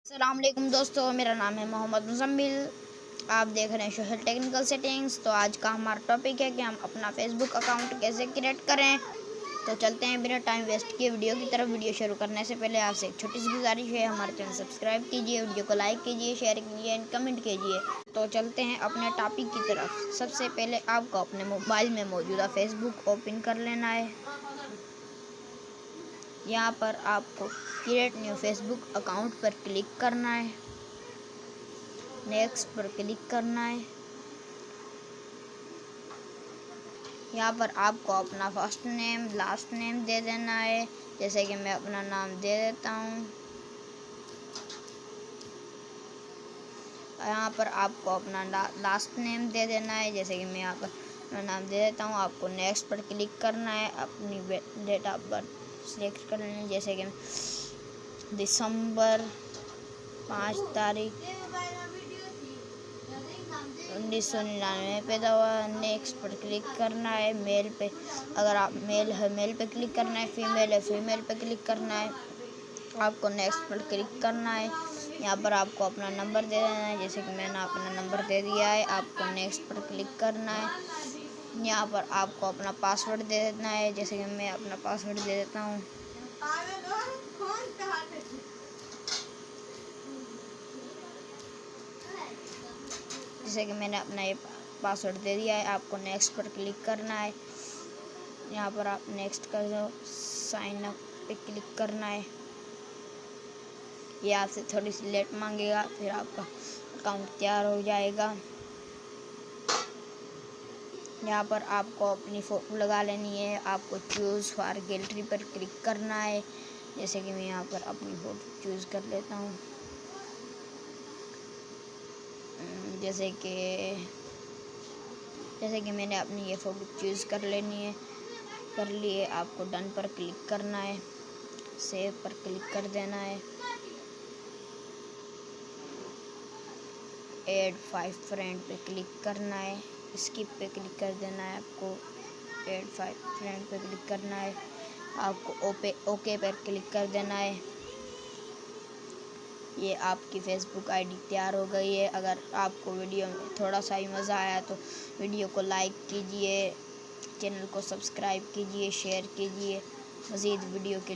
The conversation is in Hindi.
अस्सलाम वालेकुम दोस्तों, मेरा नाम है मोहम्मद मुज़म्मिल। आप देख रहे हैं सोशल टेक्निकल सेटिंग्स। तो आज का हमारा टॉपिक है कि हम अपना फेसबुक अकाउंट कैसे क्रिएट करें। तो चलते हैं बिना टाइम वेस्ट किए वीडियो की तरफ। वीडियो शुरू करने से पहले आपसे एक छोटी सी गुजारिश है, हमारे चैनल सब्सक्राइब कीजिए, वीडियो को लाइक कीजिए, शेयर कीजिए एंड कमेंट कीजिए। तो चलते हैं अपने टॉपिक की तरफ। सबसे पहले आपको अपने मोबाइल में मौजूदा फेसबुक ओपन कर लेना है। यहाँ पर आपको क्रिएट न्यू फेसबुक अकाउंट पर क्लिक करना है, नेक्स्ट पर क्लिक करना है। यहाँ पर आपको अपना फर्स्ट नेम लास्ट नेम दे देना है, जैसे कि मैं अपना नाम दे देता हूँ। यहाँ पर आपको अपना लास्ट नेम दे देना है, जैसे कि मैं यहाँ पर अपना नाम दे देता हूँ। आपको नेक्स्ट पर क्लिक करना है, अपनी डेट ऑफ बर्थ सिलेक्ट कर लेना है, जैसे कि दिसंबर 5 तारीख 1999 पैदा हुआ। नेक्स्ट पर क्लिक करना है। मेल पे अगर आप मेल है मेल पे क्लिक करना है, फीमेल है फीमेल पे क्लिक करना है। आपको नेक्स्ट पर क्लिक करना है। यहाँ पर आपको अपना नंबर दे देना है, जैसे कि मैंने अपना नंबर दे दिया है। आपको नेक्स्ट पर क्लिक करना है। यहाँ पर आपको अपना पासवर्ड दे देना है, जैसे कि मैं अपना पासवर्ड दे देता हूँ। जैसे कि मैंने अपना ये पासवर्ड दे दिया है। आपको नेक्स्ट पर क्लिक करना है। यहाँ पर आप नेक्स्ट कर दो, साइन अप पे क्लिक करना है। ये आपसे थोड़ी सी लेट मांगेगा, फिर आपका अकाउंट तैयार हो जाएगा। यहाँ पर आपको अपनी फ़ोटो लगा लेनी है। आपको चूज़ फॉर गैलरी पर क्लिक करना है, जैसे कि मैं यहाँ पर अपनी फ़ोटो चूज़ कर लेता हूँ। जैसे कि मैंने अपनी ये फ़ोटो चूज़ कर लेनी है, कर लिए। आपको डन पर क्लिक करना है, सेव पर क्लिक कर देना है। ऐड 5 फ्रेंड पे क्लिक करना है, स्किप पे क्लिक कर देना है। आपको ऐड 5 फ्रेंड पे क्लिक करना है। आपको ओके पर क्लिक कर देना है। ये आपकी फेसबुक आईडी तैयार हो गई है। अगर आपको वीडियो में थोड़ा सा ही मज़ा आया तो वीडियो को लाइक कीजिए, चैनल को सब्सक्राइब कीजिए, शेयर कीजिए। मज़ीद वीडियो के